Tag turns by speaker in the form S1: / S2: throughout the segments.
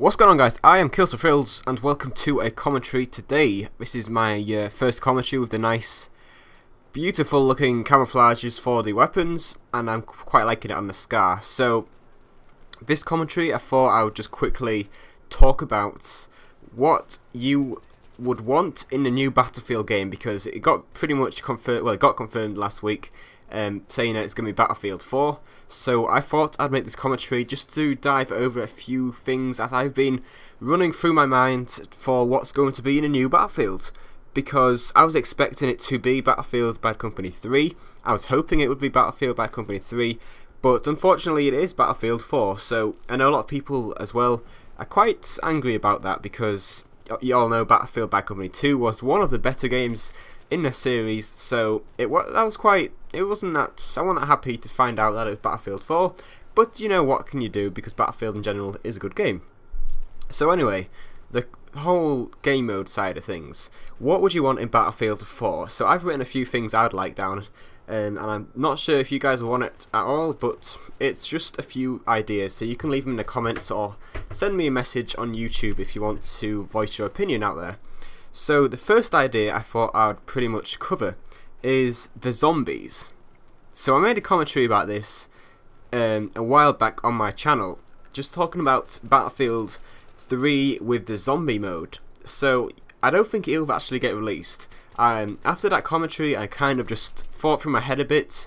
S1: What's going on, guys? I am Killz and welcome to a commentary today. This is my first commentary with the nice, beautiful looking camouflages for the weapons, and I'm quite liking it on the Scar. So this commentary, I thought I would just quickly talk about what you would want in the new Battlefield game, because it got pretty much confirmed. Well, it got confirmed last week, saying that it's going to be Battlefield 4. So I thought I'd make this commentary just to dive over a few things as I've been running through my mind for what's going to be in a new Battlefield. Because I was expecting it to be Battlefield Bad Company 3. I was hoping it would be Battlefield Bad Company 3. But unfortunately it is Battlefield 4. So I know a lot of people as well are quite angry about that, because you all know Battlefield Bad Company 2 was one of the better games in the series, so I wasn't that happy to find out that it was Battlefield 4, but you know, what can you do, because Battlefield in general is a good game. So anyway, the whole game mode side of things, what would you want in Battlefield 4? So I've written a few things I'd like down, and I'm not sure if you guys will want it at all, but it's just a few ideas, so you can leave them in the comments or send me a message on YouTube if you want to voice your opinion out there. So the first idea I thought I'd pretty much cover is the zombies. So I made a commentary about this a while back on my channel, just talking about Battlefield 3 with the zombie mode. So I don't think it'll actually get released. After that commentary, I kind of just thought through my head a bit,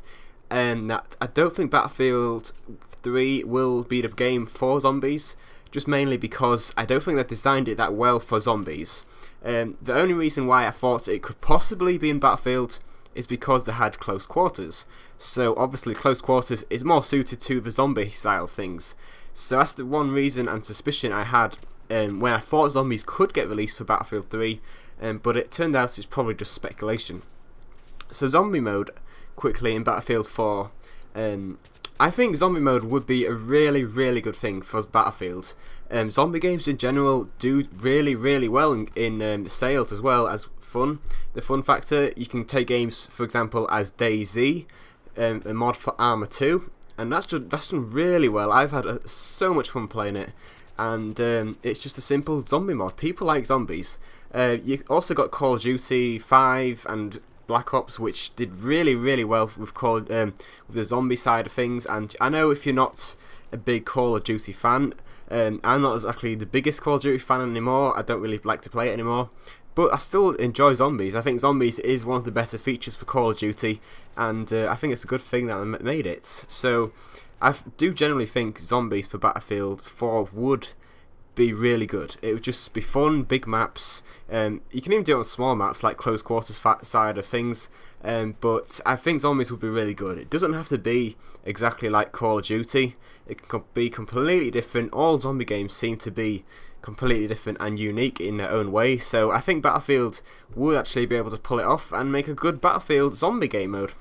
S1: and that I don't think Battlefield 3 will be the game for zombies, just mainly because I don't think they've designed it that well for zombies. The only reason why I thought it could possibly be in Battlefield is because they had close quarters. So obviously close quarters is more suited to the zombie style of things. So that's the one reason and suspicion I had when I thought zombies could get released for Battlefield 3, but it turned out it's probably just speculation. So zombie mode, quickly, in Battlefield 4, I think zombie mode would be a really, really good thing for Battlefield. Zombie games in general do really, really well in sales as well as fun. The fun factor, you can take games, for example, as DayZ, a mod for Arma 2, and that's done really well. I've had so much fun playing it, and it's just a simple zombie mod. People like zombies. You also got Call of Duty 5 and Black Ops, which did really, really well with the zombie side of things. And I know if you're not a big Call of Duty fan, I'm not exactly the biggest Call of Duty fan anymore. I don't really like to play it anymore, but I still enjoy zombies. I think zombies is one of the better features for Call of Duty, and I think it's a good thing that I made it. So I do generally think zombies for Battlefield 4 would be really good. It would just be fun, big maps. You can even do it on small maps like close quarters side of things, but I think zombies would be really good. It doesn't have to be exactly like Call of Duty. It can be completely different. All zombie games seem to be completely different and unique in their own way, so I think Battlefield would actually be able to pull it off and make a good Battlefield zombie game mode.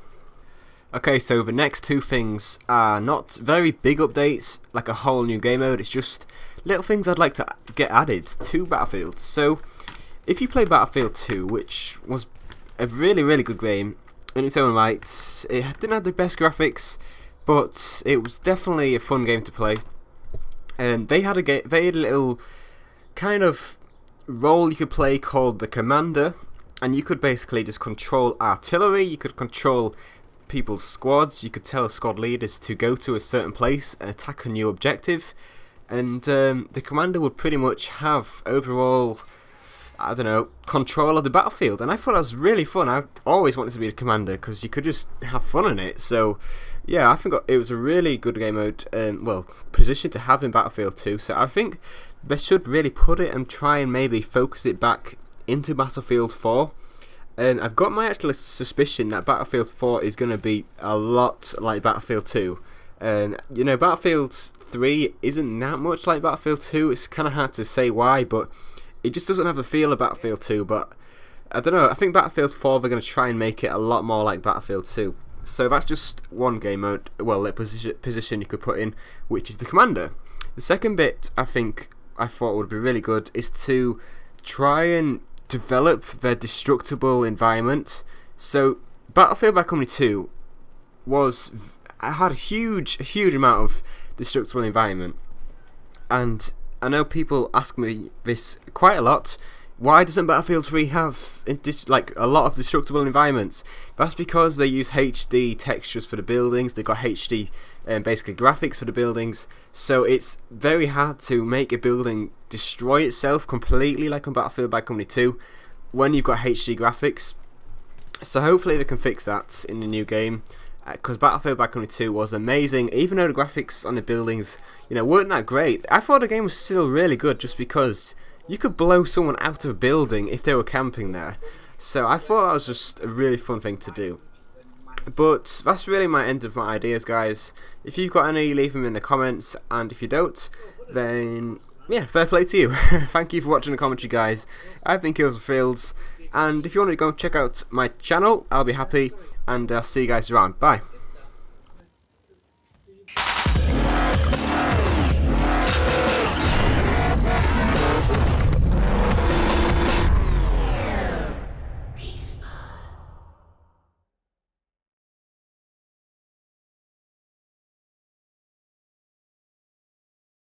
S1: Okay, so the next two things are not very big updates like a whole new game mode. It's just little things I'd like to get added to Battlefield. So if you play Battlefield 2, which was a really, really good game in its own right, it didn't have the best graphics, but it was definitely a fun game to play. And they had a little kind of role you could play called the Commander, and you could basically just control artillery. You could control people's squads. You could tell squad leaders to go to a certain place and attack a new objective. And the Commander would pretty much have overall, I don't know, control of the battlefield. And I thought that was really fun. I always wanted to be the Commander because you could just have fun in it. So yeah, I think it was a really good game mode, position to have in Battlefield 2. So I think they should really put it and try and maybe focus it back into Battlefield 4. And I've got my actual suspicion that Battlefield 4 is going to be a lot like Battlefield 2. You know, Battlefield 3 isn't that much like Battlefield 2. It's kind of hard to say why, but it just doesn't have the feel of Battlefield 2. But I don't know, I think Battlefield 4, they're going to try and make it a lot more like Battlefield 2. So that's just one game mode, well, a position you could put in, which is the Commander. The second bit I thought would be really good is to try and develop their destructible environment. So Battlefield Bad Company 2 had a huge amount of destructible environment, and I know people ask me this quite a lot. Why doesn't Battlefield 3 have like a lot of destructible environments? That's because they use HD textures for the buildings. They've got HD basically graphics for the buildings, so it's very hard to make a building destroy itself completely like on Battlefield Bad Company 2 when you've got HD graphics. So hopefully they can fix that in the new game, because Battlefield Bad Company 2 was amazing. Even though the graphics on the buildings, weren't that great, I thought the game was still really good, just because you could blow someone out of a building if they were camping there. So I thought that was just a really fun thing to do. But that's really my end of my ideas, guys. If you've got any, leave them in the comments, and if you don't, then yeah, fair play to you. Thank you for watching the commentary, guys. I've been Killz Fields, and if you want to go and check out my channel, I'll be happy, and I'll see you guys around. Bye.